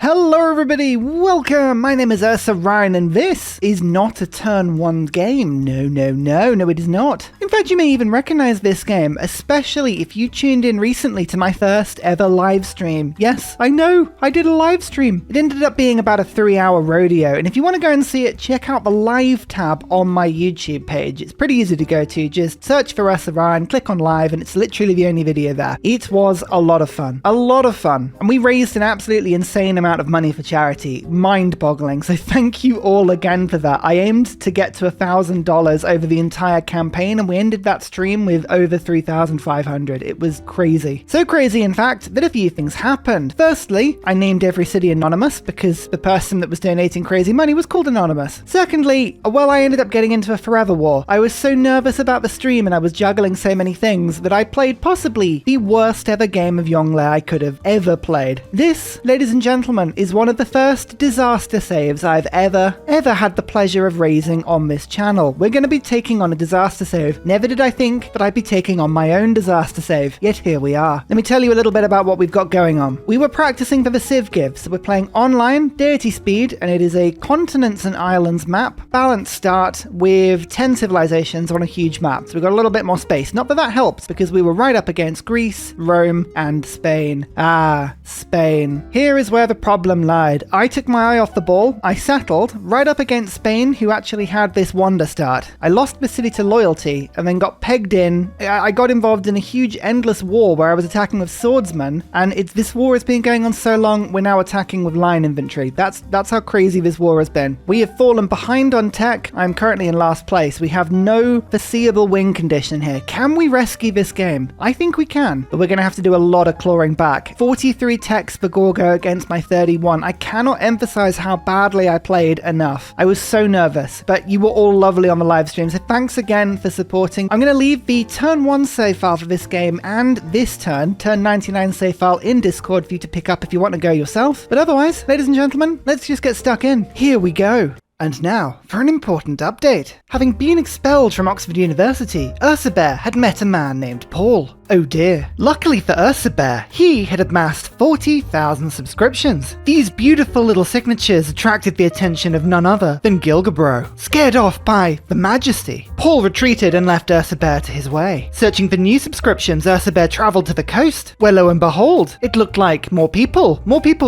Hello everybody, welcome! My name is Ursa Ryan and this is not a turn 1 game. No it is not. In fact, you may even recognize this game, especially if you tuned in recently to my first ever live stream. Yes, I know, I did a live stream. It ended up being about a 3-hour rodeo, and if you want to go and see it, check out the live tab on my YouTube page. It's pretty easy to go to, just search for Ursa Ryan, click on live, and it's literally the only video there. It was a lot of fun. And we raised an absolutely insane amount of money for charity. Mind-boggling. So thank you all again for that. I aimed to get to $1,000 over the entire campaign, and we ended that stream with over 3,500. It was crazy. So crazy, in fact, that a few things happened. Firstly, I named every city anonymous because the person that was donating crazy money was called Anonymous. Secondly, well, I ended up getting into a forever war. I was so nervous about the stream and I was juggling so many things that I played possibly the worst ever game of Yongle I could have ever played. This, ladies and gentlemen, is one of the first disaster saves I've ever had the pleasure of raising on this channel. We're going to be taking on a disaster save. Never did I think that I'd be taking on my own disaster save, yet here we are. Let me tell you a little bit about what we've got going on. We were practicing for the Civ give, so we're playing online, Deity speed, and it is a continents and islands map, balanced start with 10 civilizations on a huge map, so we've got a little bit more space. Not that that helps, because we were right up against Greece, Rome, and Spain. Spain. Here is where the problem lied. I took my eye off the ball. I settled right up against Spain, who actually had this wonder start. I lost the city to loyalty and then got pegged in. I got involved in a huge endless war where I was attacking with swordsmen, and this war has been going on so long, we're now attacking with line infantry. That's how crazy this war has been. We have fallen behind on tech. I'm currently in last place. We have no foreseeable win condition here. Can we rescue this game? I think we can, but we're going to have to do a lot of clawing back. 43 techs for Gorgo against my 31. I cannot emphasize how badly I played enough. I was so nervous, but you were all lovely on the live stream, so thanks again for supporting. I'm going to leave the turn 1 save file for this game and this turn 99 save file in Discord for you to pick up if you want to go yourself. But otherwise, ladies and gentlemen, let's just get stuck in. Here we go. And now, for an important update. Having been expelled from Oxford University, Ursa Bear had met a man named Paul. Oh dear. Luckily for Ursa Bear, he had amassed 40,000 subscriptions. These beautiful little signatures attracted the attention of none other than Gilgabro. Scared off by the Majesty, Paul retreated and left Ursa Bear to his way. Searching for new subscriptions, Ursa Bear travelled to the coast, where lo and behold, it looked like more people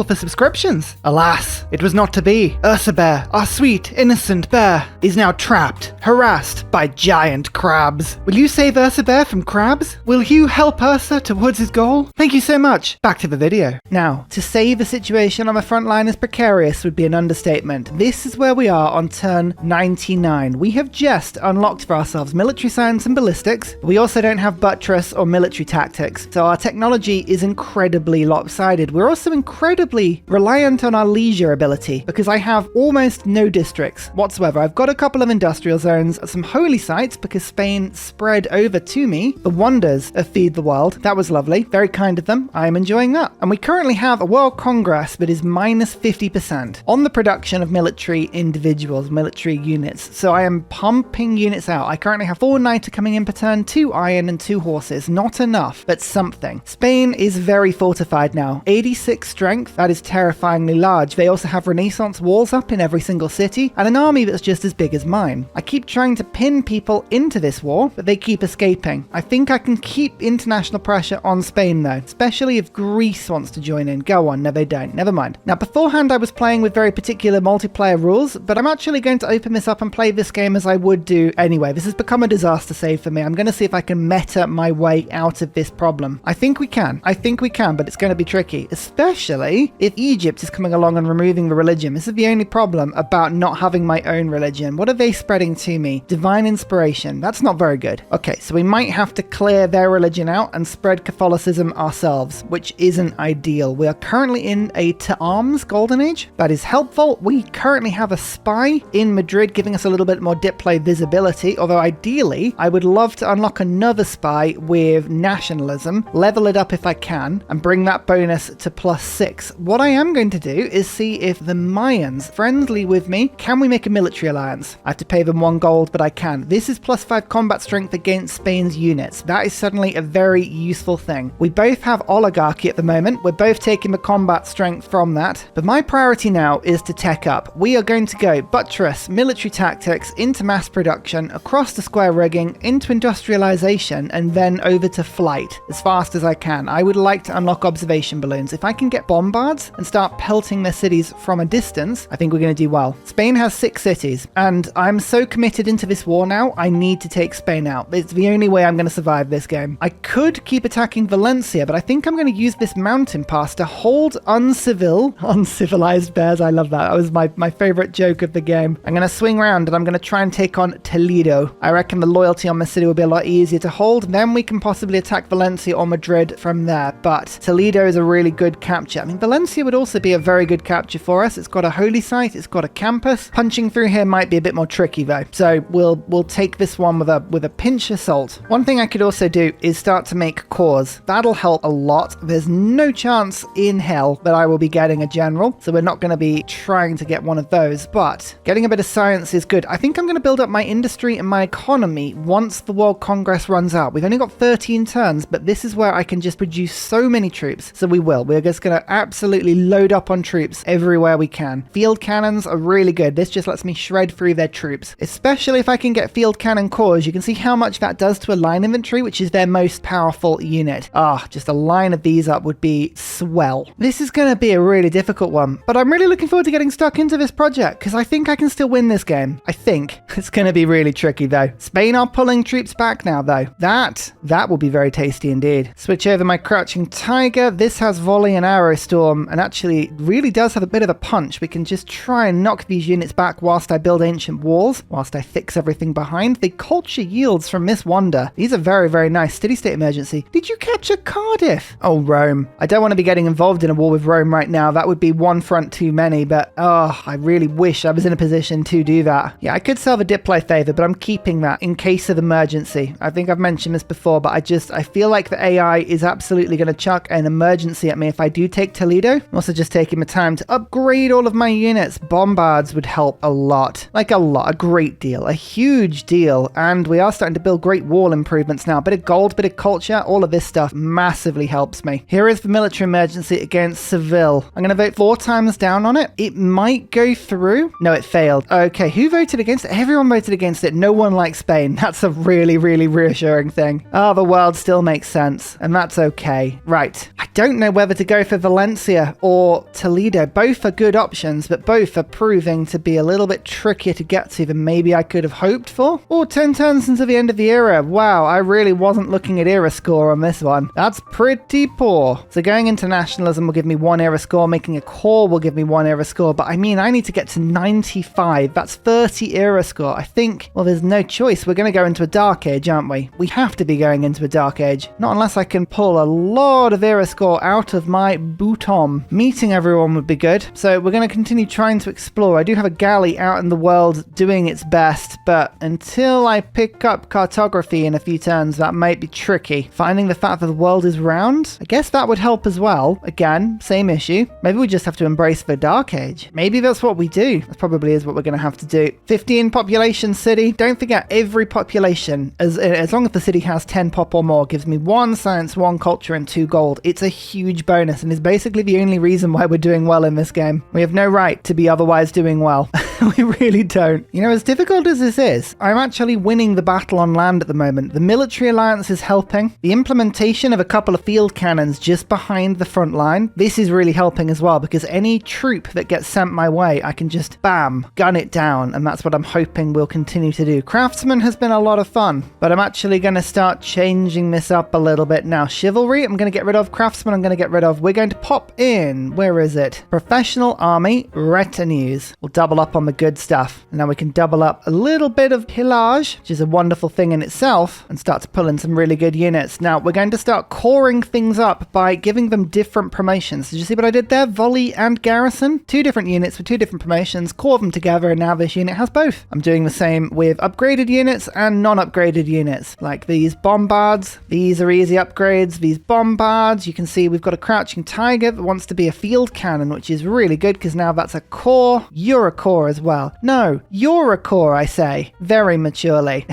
for subscriptions. Alas, it was not to be. Ursa Bear, our sweet, innocent bear, is now trapped, harassed by giant crabs. Will you save Ursa Bear from crabs? Will you help Ursa towards his goal? Thank you so much. Back to the video. Now, to say the situation on the front line is precarious would be an understatement. This is where we are on turn 99. We have just unlocked for ourselves military science and ballistics. We also don't have buttress or military tactics, so our technology is incredibly lopsided. We're also incredibly reliant on our leisure ability, because I have almost no districts whatsoever. I've got a couple of industrial zones, some holy sites because Spain spread over to me the wonders of Feed the World. That was lovely. Very kind of them. I am enjoying that. And we currently have a World Congress that is minus 50% on the production of military individuals, military units. So I am pumping units out. I currently have 4 Niter coming in per turn, 2 Iron and 2 Horses. Not enough, but something. Spain is very fortified now. 86 strength. That is terrifyingly large. They also have Renaissance walls up in every single city and an army that's just as big as mine. I keep trying to pin people into this war, but they keep escaping. I think I can keep international pressure on Spain though, especially if Greece wants to join in. Go on. No, they don't. Never mind. Now, beforehand I was playing with very particular multiplayer rules, but I'm actually going to open this up and play this game as I would do anyway. This has become a disaster save for me. I'm going to see if I can meta my way out of this problem. I think we can, but it's going to be tricky, especially if Egypt is coming along and removing the religion. This is the only problem about not having my own religion. What are they spreading to me? Divine inspiration. That's not very good. Okay, so we might have to clear their religion out and spread Catholicism ourselves, which isn't ideal. We are currently in a to arms golden age. That is helpful. We currently have a spy in Madrid giving us a little bit more diplo visibility, although ideally I would love to unlock another spy with nationalism, level it up if I can, and bring that bonus to +6. What I am going to do is see if the Mayans, friendly with me, can we make a military alliance? I have to pay them 1 gold, but I can. This is +5 combat strength against Spain's units. That is suddenly a very useful thing. We both have oligarchy at the moment. We're both taking the combat strength from that. But my priority now is to tech up. We are going to go buttress, military tactics, into mass production, across the square rigging, into industrialization, and then over to flight as fast as I can. I would like to unlock observation balloons. If I can get bombards and start pelting their cities from a distance, I think we're going to do well. Spain has 6 cities, and I'm so committed into this war now, I need to take Spain out. It's the only way I'm going to survive this game. I could keep attacking Valencia, but I think I'm going to use this mountain pass to hold uncivilized bears. I love that. That was my favorite joke of the game. I'm going to swing around and I'm going to try and take on Toledo. I reckon the loyalty on my city will be a lot easier to hold. Then we can possibly attack Valencia or Madrid from there, but Toledo is a really good capture. I mean, Valencia would also be a very good capture for us. It's got a holy site, it's got a campus. Punching through here might be a bit more tricky though, so we'll take this one with a pinch of salt. One thing I could also do is start to make cores. That'll help a lot. There's no chance in hell that I will be getting a general, so we're not going to be trying to get one of those, but getting a bit of science is good. I think I'm going to build up my industry and my economy once the World Congress runs out. We've only got 13 turns, but this is where I can just produce so many troops, so we will. We're just going to absolutely load up on troops everywhere we can. Field cannons are really good. This just lets me shred through their troops, especially if I can get field cannon cores. You can see how much that does to a line infantry, which is their most powerful unit. Just a line of these up would be swell. This is going to be a really difficult one, but I'm really looking forward to getting stuck into this project because I think I can still win this game. I think it's going to be really tricky though. Spain are pulling troops back now though. That will be very tasty indeed. Switch over my crouching tiger. This has volley and arrow storm, and actually really does have a bit of a punch. We can just try and knock these units back whilst I build ancient walls, whilst I fix everything behind. The culture yields from Miss Wonder. These are very, very nice. Steady state emergency. Did you capture Cardiff? Oh, Rome. I don't want to be getting involved in a war with Rome right now. That would be one front too many, but I really wish I was in a position to do that. Yeah, I could sell the Diplo favor, but I'm keeping that in case of emergency. I think I've mentioned this before, but I feel like the AI is absolutely going to chuck an emergency at me if I do take Toledo. I'm also just taking my time to upgrade all of my units. Bombards would help a lot. Like a lot. A great deal. A huge deal. And we are starting to build great wall improvements now. Bit of gold, bit of culture. All of this stuff massively helps me. Here is the military emergency against Seville. I'm going to vote 4 times down on it. It might go through. No, it failed. Okay, who voted against it? Everyone voted against it. No one likes Spain. That's a really, really reassuring thing. The world still makes sense. And that's okay. Right. I don't know whether to go for Valencia or Toledo. Both are good options, but both are proving to be a little bit trickier to get to than maybe I could have hoped for. 10 turns into the end of the era. Wow, I really wasn't looking at era score on this one. That's pretty poor. So going into nationalism will give me 1 era score. Making a core will give me 1 era score. But I mean, I need to get to 95. That's 30 era score. I think, well, there's no choice. We're going to go into a dark age, aren't we? We have to be going into a dark age. Not unless I can pull a lot of era score out of my bouton. Meeting everyone would be good. So we're going to continue trying to explore. I do have a galley out in the world doing its best, but until I pick up cartography in a few turns, that might be tricky. Finding the fact that the world is round, I guess that would help as well. Again, same issue. Maybe we just have to embrace the dark age. Maybe that's what we do. That probably is what we're going to have to do. 15 population city. Don't forget, every population, as long as the city has 10 pop or more, gives me 1 science, 1 culture, and 2 gold. It's a huge bonus and is basically the only reason why we're doing well in this game. We have no right to be otherwise doing well. We really don't. You know, as difficult as this is, I'm actually winning the battle on land at the moment. The military alliance is helping. The implementation of a couple of field cannons just behind the front line, this is really helping as well, because any troop that gets sent my way, I can just bam, gun it down, and that's what I'm hoping we'll continue to do. Craftsman has been a lot of fun, but I'm actually going to start changing this up a little bit now. Chivalry, I'm going to get rid of. Craftsman, I'm going to get rid of. We're going to pop in, where is it? Professional army, retinues. We'll double up on the good stuff. And now we can double up a little bit of pillage, which is a wonderful thing in itself, and start to pull in some really good units. Now we're going to start coring things up by giving them different promotions. Did you see what I did there? Volley and garrison. 2 different units with 2 different promotions, core them together, and now this unit has both. I'm doing the same with upgraded units and non-upgraded units, like these bombards. These are easy upgrades. These bombards, you can see we've got a crouching tiger that wants to be a field cannon, which is really good because now that's a core. You're a core as well. No, you're a core, I say, very maturely.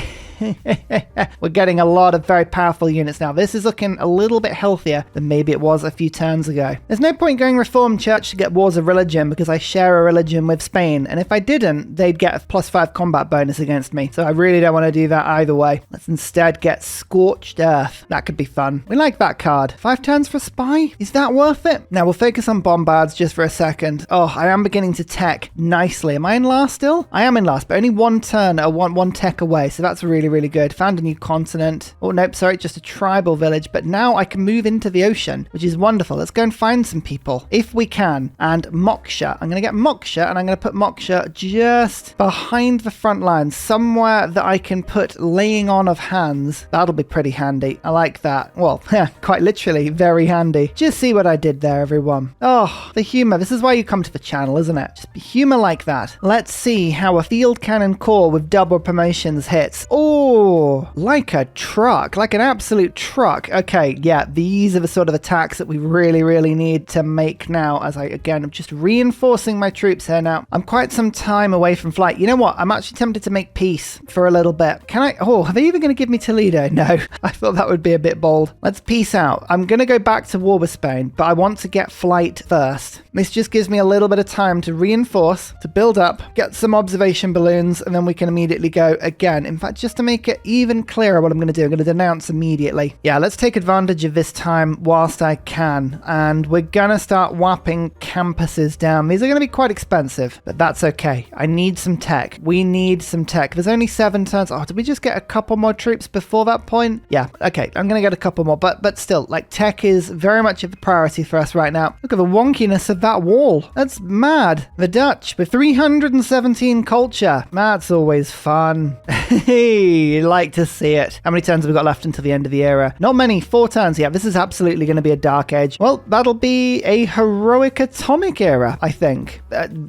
We're getting a lot of very powerful units now. This is looking a little bit healthier than maybe it was a few turns ago. There's no point going Reformed Church to get Wars of Religion because I share a religion with Spain, and if I didn't, they'd get a +5 combat bonus against me, so I really don't want to do that either way. Let's instead get Scorched Earth. That could be fun. We like that card. 5 turns for Spy? Is that worth it? Now we'll focus on Bombards just for a second. Oh, I am beginning to tech nicely. Am I in last still? I am in last, but only 1 turn or one tech away, so that's really, really good. Found a new continent. Oh, nope, sorry, just a tribal village, but now I can move into the ocean, which is wonderful. Let's go and find some people, if we can. And Moksha. I'm going to get Moksha, and I'm going to put Moksha just behind the front lines, somewhere that I can put laying on of hands. That'll be pretty handy. I like that. Well, quite literally, very handy. Just see what I did there, everyone. Oh, the humor. This is why you come to the channel, isn't it? Just humor like that. Let's see how a field cannon core with double promotions hits. Oh, like a truck, like an absolute truck. Okay, yeah, these are the sort of attacks that we really, really need to make now, as I, again, I'm just reinforcing my troops here now. I'm quite some time away from flight. You know what? I'm actually tempted to make peace for a little bit. Can I? Oh, are they even going to give me Toledo? No, I thought that would be a bit bold. Let's peace out. I'm going to go back to war with Spain, but I want to get flight first. This just gives me a little bit of time to reinforce, to build up, get some observation balloons, and then we can immediately go again. In fact, just to make it even clearer what I'm going to do, I'm going to denounce immediately. Yeah, let's take advantage of this time whilst I can, and we're going to start whapping campuses down. These are going to be quite expensive, but that's okay. I need some tech. We need some tech. There's only 7 turns. Oh, did we just get a couple more troops before that point? Yeah, okay. I'm going to get a couple more, but still, like, tech is very much a priority for us right now. Look at the wonkiness of that wall. That's mad. The Dutch with 317 culture. That's always fun. Hey, like to see it. How many turns have we got left until the end of the era? Not many. 4 turns. Yeah, this is absolutely going to be a dark age. Well, that'll be a heroic atomic era, I think.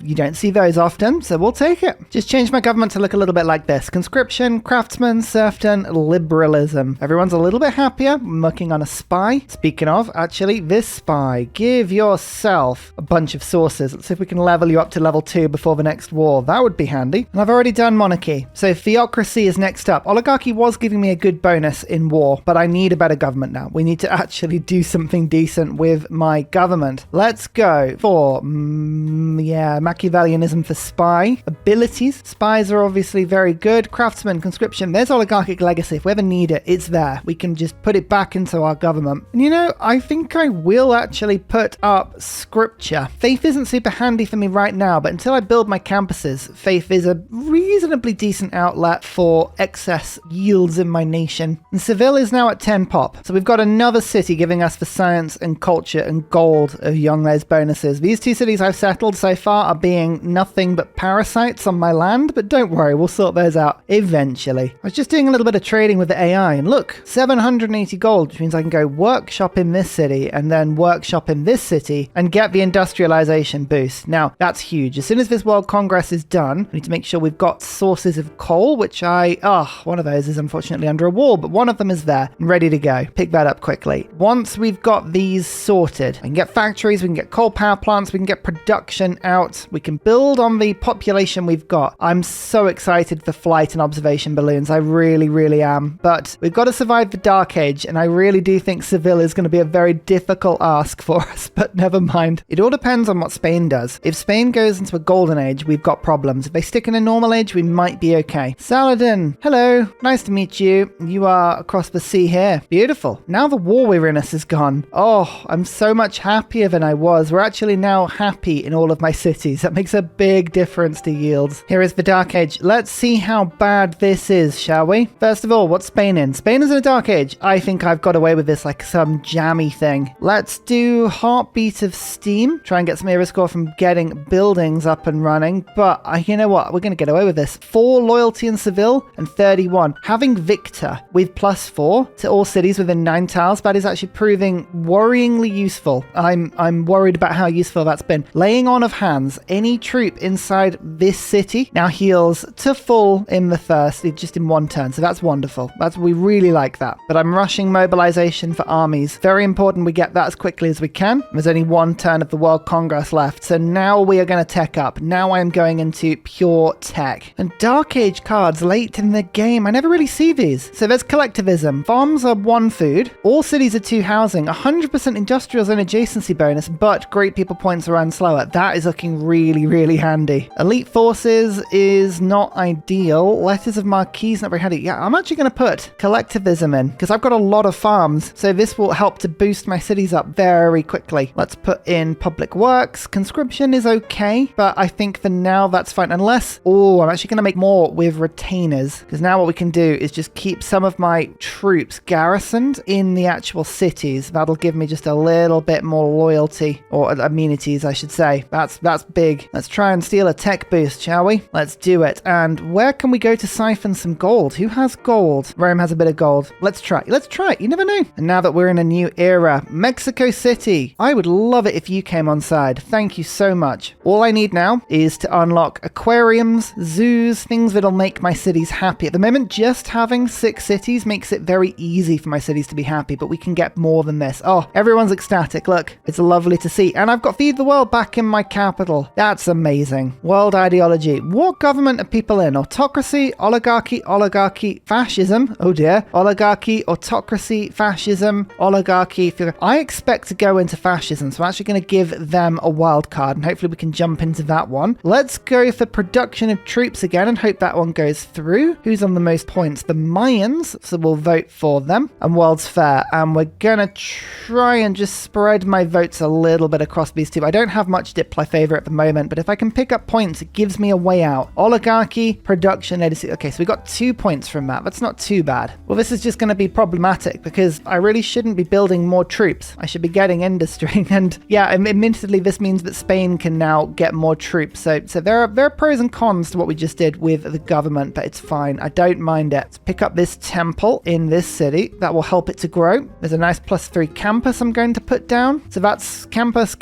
You don't see those often, so we'll take it. Just change my government to look a little bit like this. Conscription, craftsman, serfdom, liberalism. Everyone's a little bit happier. I'm working on a spy. Speaking of, actually, this spy. Give yourself a bunch of sources. Let's see if we can level you up to level 2 before the next war. That would be handy. And I've already done monarchy. So theocracy is next up. Oligarchy was giving me a good bonus in war, but I need a better government now. We need to actually do something decent with my government. Let's go for, Machiavellianism for spy. Abilities. Spies are obviously very good. Craftsman, conscription. There's oligarchic legacy. If we ever need it, it's there. We can just put it back into our government. And you know, I think I will actually put up scripture. Faith isn't super handy for me right now, but until I build my campuses, faith is a reasonably decent outlet for excess yields in my nation. And Seville is now at 10 pop. So we've got another city giving us the science and culture and gold of Yongle's bonuses. These 2 cities I've settled so far are being nothing but parasites on my land, but don't worry, we'll sort those out eventually. I was just doing a little bit of trading with the AI, and look, 780 gold, which means I can go workshop in this city and then workshop in this city and get the industrialization boost. Now, that's huge. As soon as this World Congress is done, we need to make sure we've got sources of coal, which one of those is unfortunately under a wall, but one of them is there and ready to go. Pick that up quickly. Once we've got these sorted, we can get factories, we can get coal power plants, we can get production out, we can build on the population we've got. I'm so excited for flight and observation balloons. I really, really am. But we've got to survive the Dark Age, and I really do think Seville is going to be a very difficult ask for us, but never mind. It all depends on what Spain does. If Spain goes into a golden age, we've got problems. If they stick in a normal age, we might be okay. Saladin, hello. Nice to meet you. You are across the sea here. Beautiful. Now the war weariness is gone. Oh, I'm so much happier than I was. We're actually now happy in all of my cities. That makes a big difference to yields. Here is the Dark Age. Let's see how bad this is, shall we? First of all, what's Spain in? Spain is in a Dark Age. I think I've got away with this like some jammy thing. Let's do Heartbeat of Steam. Try and get some era score from getting buildings up and running. But you know what? We're going to get away with this. 4 loyalty in Seville and 31. Having Victor with +4 to all cities within 9 tiles, that is actually proving worryingly useful. I'm worried about how useful that's been. Laying on of hands. Any troop inside this city now heals to full in the first, just in 1 turn. So that's wonderful. We really like that. But I'm rushing mobilization for armies. Very important we get that as quickly as we can. There's only 1 turn of the World Congress left. So now we are going to tech up. Now I am going into pure tech. And Dark Age cards late in the game game. I never really see these. So there's collectivism. Farms are 1 food. All cities are 2 housing. 100% industrial zone adjacency bonus, but great people points run slower. That is looking really, really handy. Elite forces is not ideal. Letters of marquise, not very handy. Yeah, I'm actually going to put collectivism in because I've got a lot of farms. So this will help to boost my cities up very quickly. Let's put in public works. Conscription is okay, but I think for now that's fine. Unless, I'm actually going to make more with retainers because now what we can do is just keep some of my troops garrisoned in the actual cities. That'll give me just a little bit more loyalty, or amenities, I should say. That's big. Let's try and steal a tech boost, shall we? Let's do it. And where can we go to siphon some gold? Who has gold? Rome has a bit of gold. Let's try. Let's try it. You never know. And now that we're in a new era, Mexico City. I would love it if you came on side. Thank you so much. All I need now is to unlock aquariums, zoos, things that'll make my cities happy. At the moment, just having 6 cities makes it very easy for my cities to be happy, but we can get more than this. Oh, everyone's ecstatic. Look, it's lovely to see. And I've got Feed the World back in my capital. That's amazing. World ideology. What government are people in? Autocracy, oligarchy, fascism. Oh dear. Oligarchy, autocracy, fascism, oligarchy. I expect to go into fascism, so I'm actually going to give them a wild card, and hopefully we can jump into that one. Let's go for production of troops again and hope that one goes through. Who's on the most points? The Mayans, so we'll vote for them. And World's Fair, and we're going to try and just spread my votes a little bit across these two. I don't have much Diplo favor at the moment, but if I can pick up points, it gives me a way out. Oligarchy, production, editing. Okay, so we got 2 points from that. That's not too bad. Well, this is just going to be problematic because I really shouldn't be building more troops. I should be getting industry. And yeah, admittedly, this means that Spain can now get more troops. So there are pros and cons to what we just did with the government, but it's fine. I don't mind it. Let's pick up this temple in this city. That will help it to grow. There's a nice +3 campus I'm going to put down. So that's campus,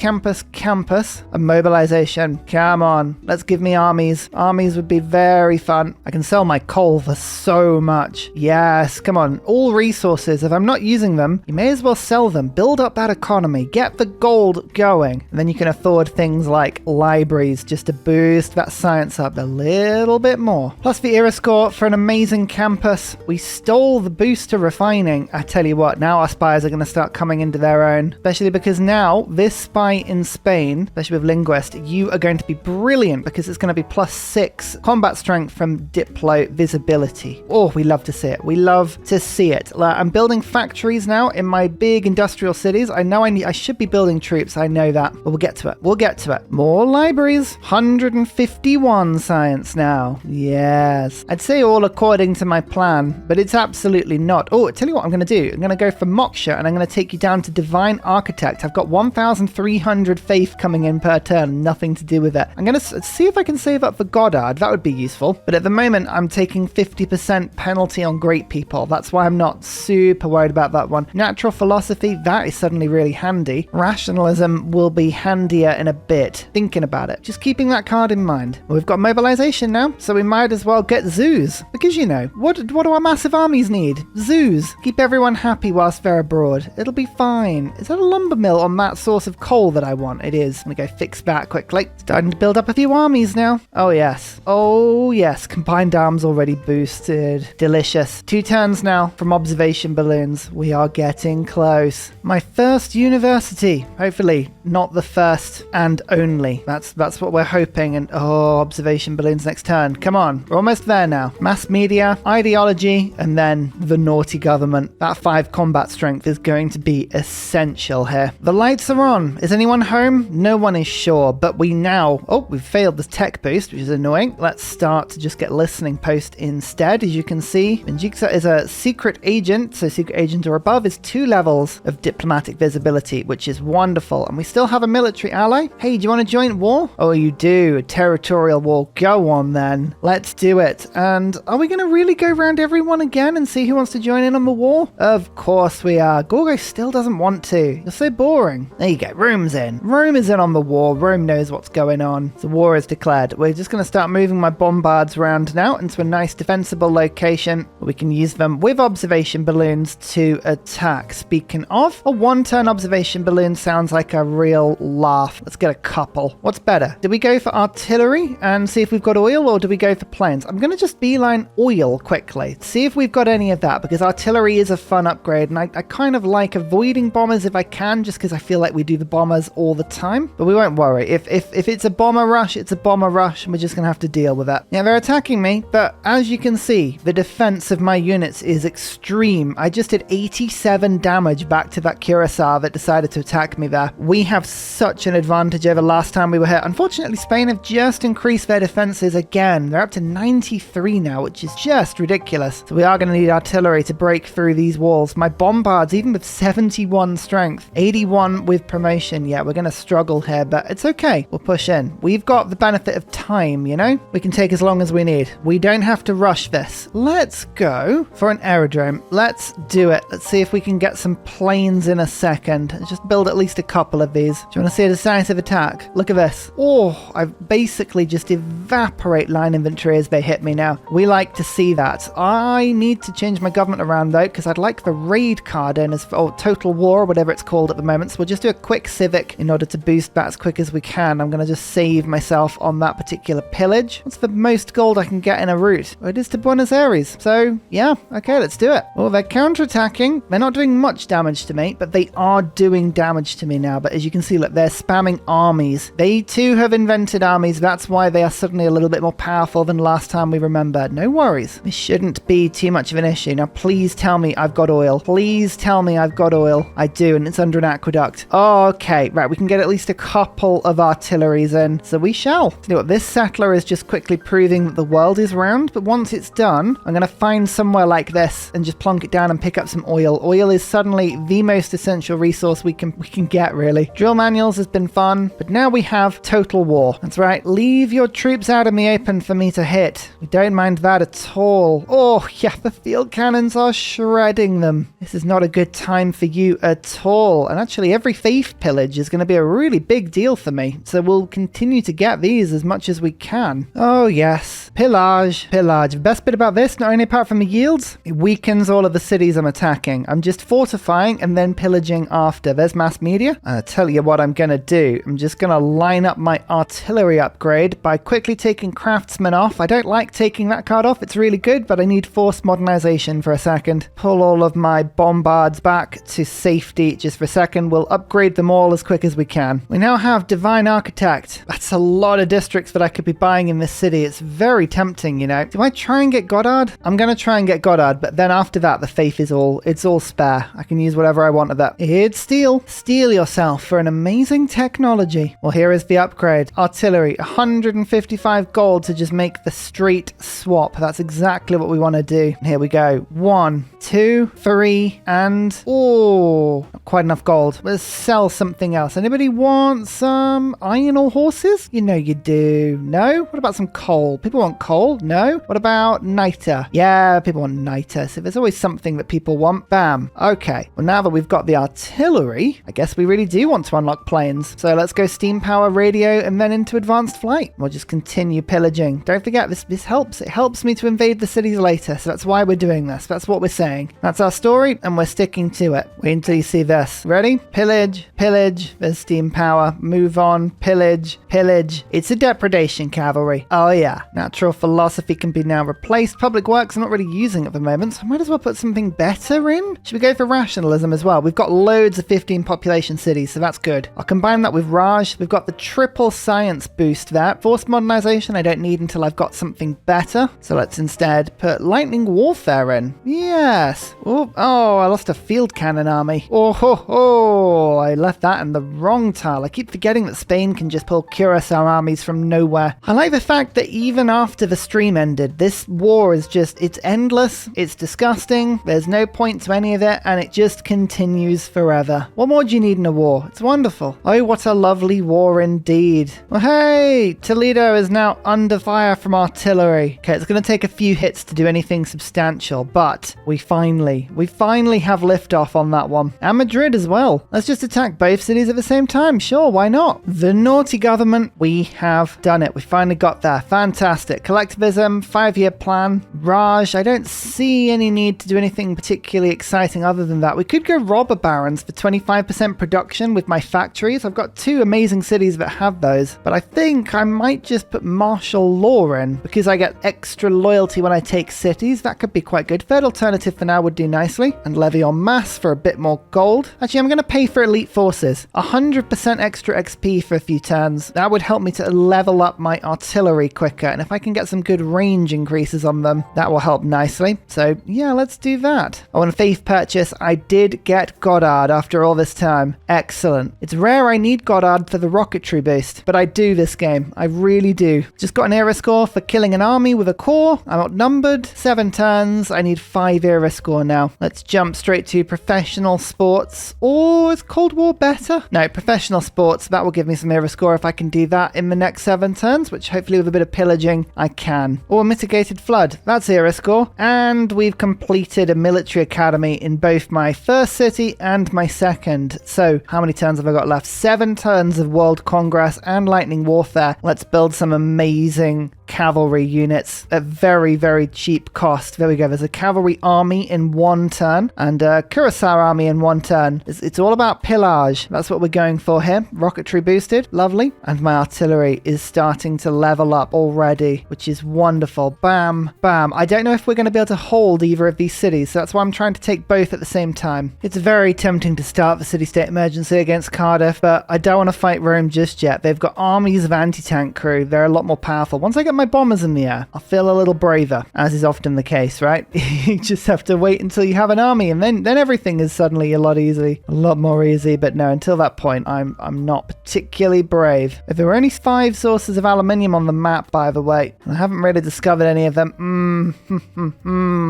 and mobilization. Come on, let's give me armies. Armies would be very fun. I can sell my coal for so much. Yes, come on. All resources. If I'm not using them, you may as well sell them. Build up that economy. Get the gold going. And then you can afford things like libraries just to boost that science up a little bit more. Plus the era score for an amazing campus. We stole the boost to refining. I tell you what, now our spies are going to start coming into their own. Especially because now this spy in Spain, especially with Linguist, you are going to be brilliant because it's going to be +6 combat strength from Diplo visibility. Oh, we love to see it. We love to see it. I'm building factories now in my big industrial cities. I know I should be building troops. I know that, but we'll get to it. We'll get to it. More libraries. 151 science now. Yes. I'd say all according to my plan, but it's absolutely not. Oh, I tell you what I'm going to do. I'm going to go for Moksha and I'm going to take you down to Divine Architect. I've got 1,300 faith coming in per turn. Nothing to do with it. I'm going to see if I can save up for Goddard. That would be useful. But at the moment, I'm taking 50% penalty on great people. That's why I'm not super worried about that one. Natural philosophy, that is suddenly really handy. Rationalism will be handier in a bit. Thinking about it. Just keeping that card in mind. Well, we've got mobilization now, so we might as well get zoos. Because, you know, what do our massive armies need? Zoos. Keep everyone happy whilst they're abroad. It'll be fine. Is that a lumber mill on that source of coal that I want? It is. I'm going to go fix that quickly. Starting to build up a few armies now. Oh, yes. Oh, yes. Combined arms already boosted. Delicious. 2 turns now from observation balloons. We are getting close. My first university. Hopefully not the first and only. That's what we're hoping. And observation balloons next turn. Come on. We're almost there now. Mass media, ideology, and then the naughty government. That 5 combat strength is going to be essential here. The lights are on. Is anyone home? No one is sure, but we now... Oh, we've failed the tech boost, which is annoying. Let's start to just get listening post instead. As you can see, Benjiksa is a secret agent, so secret agent or above is 2 levels of diplomatic visibility, which is wonderful. And we still have a military ally. Hey, do you want to join war? Oh, you do. A territorial war. Go on then. Let's do it. And are we going to really go around everyone again and see who wants to join in on the war? Of course we are. Gorgo still doesn't want to. You're so boring. There you go. Rome's in. Rome is in on the war. Rome knows what's going on. The war is declared. We're just going to start moving my bombards around now into a nice defensible location. We can use them with observation balloons to attack. Speaking of, a 1-turn observation balloon sounds like a real laugh. Let's get a couple. What's better? Do we go for artillery and see if we've got oil, or do we go for planes? I'm going to just beeline oil quickly. See if we've got any of that, because artillery is a fun upgrade, and I kind of like avoiding bombers if I can, just because I feel like we do the bombers all the time. But we won't worry. If it's a bomber rush, it's a bomber rush, and we're just going to have to deal with it. Yeah, they're attacking me, but as you can see, the defense of my units is extreme. I just did 87 damage back to that Ursa that decided to attack me there. We have such an advantage over last time we were here. Unfortunately, Spain have just increased their defenses again. They're up to 93 now, which is just ridiculous. So we are going to need artillery to break through these walls. My bombards, even with 71 strength, 81 with promotion. Yeah, we're going to struggle here, but it's okay. We'll push in. We've got the benefit of time, you know? We can take as long as we need. We don't have to rush this. Let's go for an aerodrome. Let's do it. Let's see if we can get some planes in a second. Let's just build at least a couple of these. Do you want to see a decisive attack? Look at this. Oh, I basically just evaporate line infantry as they hit me now. We like to see that. I need to change my government around though, because I'd like the raid card in as or total war or whatever it's called at the moment. So we'll just do a quick civic in order to boost that as quick as we can. I'm going to just save myself on that particular pillage. What's the most gold I can get in a route? Well, it is to Buenos Aires. So yeah, okay, let's do it. Oh, they're counterattacking. They're not doing much damage to me, but they are doing damage to me now. But as you can see, look, they're spamming armies. They too have invented armies. That's why they are suddenly a little bit more powerful than last time we remember. No worries. This shouldn't be too much of an issue. Now, please tell me I've got oil. Please tell me I've got oil. I do, and it's under an aqueduct. Oh, okay, right, we can get at least a couple of artilleries in. So we shall. You know what, this settler is just quickly proving that the world is round, but once it's done, I'm going to find somewhere like this and just plonk it down and pick up some oil. Oil is suddenly the most essential resource we can get, really. Drill manuals has been fun, but now we have total war. That's right, leave your troops out in the open for me to hit. We don't mind that at all. Oh, yeah, the field cannons are shredding them. This is not a good time for you at all. And actually, every faith pillage is going to be a really big deal for me. So we'll continue to get these as much as we can. Oh, yes. Pillage. Pillage. The best bit about this, not only apart from the yields, it weakens all of the cities I'm attacking. I'm just fortifying and then pillaging after. There's mass media. I'll tell you what I'm going to do. I'm just going to line up my artillery upgrade by quickly taking craftsmen off. I don't like taking that card off. It's really good, but I need forced modernization for a second. Pull all of my bombards back to safety just for a second. We'll upgrade them all as quick as we can. We now have Divine Architect. That's a lot of districts that I could be buying in this city. It's very tempting, you know. Do I try and get Goddard? I'm going to try and get Goddard, but then after that, the faith is all spare. I can use whatever I want of that. It's steel. Steel yourself for an amazing technology. Well, here is the upgrade. Artillery, 155 gold to just make the straight swap. That's exactly what we want to do. Here we go. 1, 2, 3, and oh, not quite enough gold. Let's sell something else. Anybody want some iron ore horses? You know you do. No? What about some coal? People want coal? No? What about niter? Yeah, people want niter. So there's always something that people want. Bam. Okay. Well, now that we've got the artillery, I guess we really do want to unlock planes. So let's go steam power, radio, and then into advanced flight. We'll just continue pillaging. Don't forget, this helps. It helps me to invade the cities later. So that's why we're doing this. That's what we're saying. That's our story, and we're sticking to it. Wait until you see this. Ready? Pillage, pillage. There's steam power. Move on. Pillage, pillage. It's a depredation cavalry. Oh yeah. Natural philosophy can be now replaced. Public works I'm not really using at the moment, so I might as well put something better in. Should we go for rationalism as well? We've got loads of 15 population cities, so that's good. I'll combine that with Raj. We've got the triple science boost there. Forced modernization I don't need until I've got something better. So let's instead put lightning warfare in. Yes. Oh, I lost a field cannon army. Oh, I left that in the wrong tile. I keep forgetting that Spain can just pull Curacao armies from nowhere. I like the fact that even after the stream ended, this war is just, it's endless. It's disgusting. There's no point to any of it, and it just continues forever. What more do you need in a war? It's wonderful. Oh, what a lovely war indeed. Well, hey, Toledo is now under fire from artillery. Okay, it's going to take a few hits to do anything substantial, but we finally have liftoff on that one. And Madrid as well. Let's just attack both cities at the same time. Sure, why not? The naughty government, we have done it. We finally got there. Fantastic. Collectivism, 5-year plan. Raj, I don't see any need to do anything particularly exciting other than that. We could go robber barons for 25% production with my factories. I've got 2 amazing cities that have those, but I think I might just put martial law in because I get extra loyalty when I take cities. That could be quite good. Third alternative for now would do nicely. And levy on mass for a bit more gold. Actually, I'm going to pay for elite forces. 100% extra XP for a few turns. That would help me to level up my artillery quicker. And if I can get some good range increases on them, that will help nicely. So yeah, let's do that. Oh, and faith purchase. I did get Goddard after all this time. Excellent. It's rare I need Goddard for the rocketry boost, but I do this game. I really do. Just got an era score for killing an army with a core. I'm outnumbered. 7 turns. I need 5 era score now. Let's jump straight to professional sports. Or is Cold War better? No, professional sports. That will give me some era score if I can do that in the next 7 turns, which hopefully with a bit of pillaging I can. Or mitigated flood. That's era score. And we've completed a military academy in both my first city and my second. So how many turns have I got left? 7 turns of World Congress and Lightning Warfare. Let's build some amazing cavalry units at very, very cheap cost. There we go. There's a cavalry army in 1 turn and a Ursa army in 1 turn. It's all about pillage. That's what we're going for here. Rocketry boosted. Lovely. And my artillery is starting to level up already, which is wonderful. Bam, bam. I don't know if we're going to be able to hold either of these cities, so that's why I'm trying to take both at the same time. It's very tempting to start the city-state emergency against Cardiff, but I don't want to fight Rome just yet. They've got armies of anti-tank crew. They're a lot more powerful. Once I get my bombers in the air, I'll feel a little braver, as is often the case, right? You just have to wait until you have an army, and then everything is suddenly a lot more easy. But no, until that point, I'm not particularly brave. If there were only 5 sources of aluminium on the map, by the way, I haven't really discovered any of them.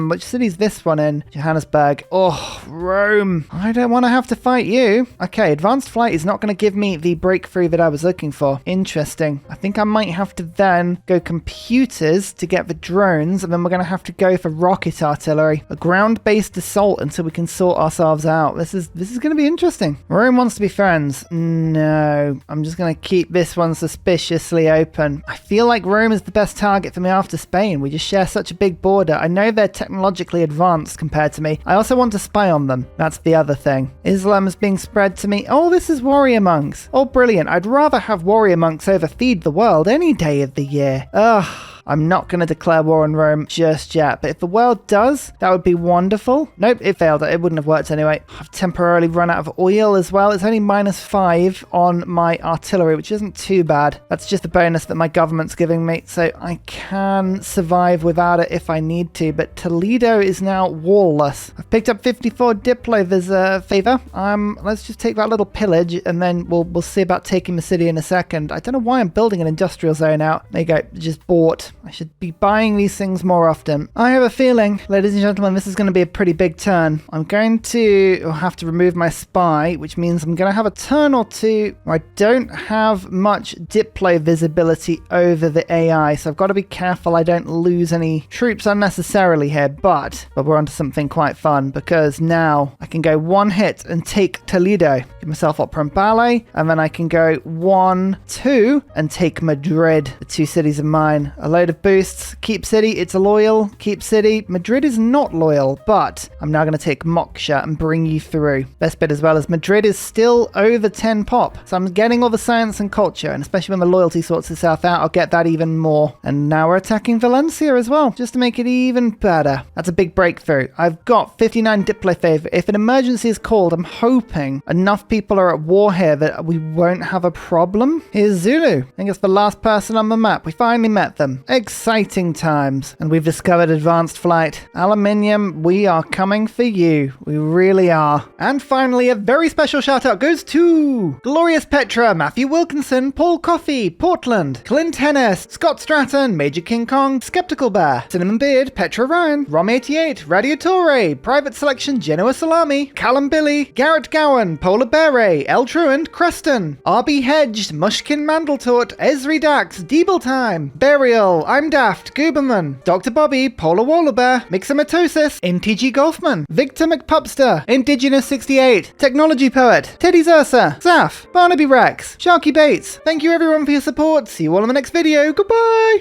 Which city's this one in? Johannesburg. Oh, Rome. I don't want to have to fight you. Okay, advanced flight is not going to give me the breakthrough that I was looking for. Interesting. I think I might have to then go computers to get the drones, and then we're going to have to go for rocket artillery. A ground-based assault until we can sort ourselves out. This is going to be interesting. Rome wants to be friends. No, I'm just going to keep this one suspiciously open. I feel like Rome is the best target for me after Spain. We just share such a big border. I know they're technologically advanced compared to me. I also want to spy on them. That's the other thing. Islam is being spread to me. Oh, this is warrior monks. Oh, brilliant. I'd rather have warrior monks over feed the world any day of the year. Ugh. I'm not going to declare war on Rome just yet, but if the world does, that would be wonderful. Nope, it failed. It wouldn't have worked anyway. I've temporarily run out of oil as well. It's only -5 on my artillery, which isn't too bad. That's just a bonus that my government's giving me, so I can survive without it if I need to, but Toledo is now wallless. I've picked up 54 Diplo as a favor. Let's just take that little pillage, and then we'll see about taking the city in a second. I don't know why I'm building an industrial zone out. There you go, just bought. I should be buying these things more often. I have a feeling, ladies and gentlemen, this is going to be a pretty big turn. I'm going to have to remove my spy, which means I'm going to have a turn or two where I don't have much Diplo visibility over the AI, so I've got to be careful I don't lose any troops unnecessarily here, but we're onto something quite fun, because now I can go 1 hit and take Toledo, give myself opera and ballet, and then I can go 1, 2 and take Madrid, the 2 cities of mine. A load of boosts. Keep city, it's a loyal. Keep city. Madrid is not loyal, but I'm now going to take Moksha and bring you through. Best bit as well is Madrid is still over 10 pop, so I'm getting all the science and culture, and especially when the loyalty sorts itself out, I'll get that even more. And now we're attacking Valencia as well, just to make it even better. That's a big breakthrough. I've got 59 Diplo favor. If an emergency is called, I'm hoping enough people are at war here that we won't have a problem. Here's Zulu. I think it's the last person on the map. We finally met them. Exciting times. And we've discovered advanced flight. Aluminium, we are coming for you. We really are. And finally, a very special shout out goes to Glorious Petra, Matthew Wilkinson, Paul Coffey, Portland, Clint Hennis, Scott Stratton, Major King Kong, Skeptical Bear, Cinnamon Beard, Petra Ryan, Rom88, Radiatore, Private Selection, Genoa Salami, Callum Billy, Garrett Gowan, Polar Beret, El Truant, Creston, RB Hedged, Mushkin Mandletort, Esri Dax, Deeble Time, Burial, I'm Daft, Gooberman, Dr. Bobby, Polar Wallabear, Mixomatosis, NTG Golfman, Victor McPupster, Indigenous 68, Technology Poet, Teddy's Ursa, Zaf, Barnaby Rex, Sharky Bates. Thank you everyone for your support. See you all in the next video. Goodbye!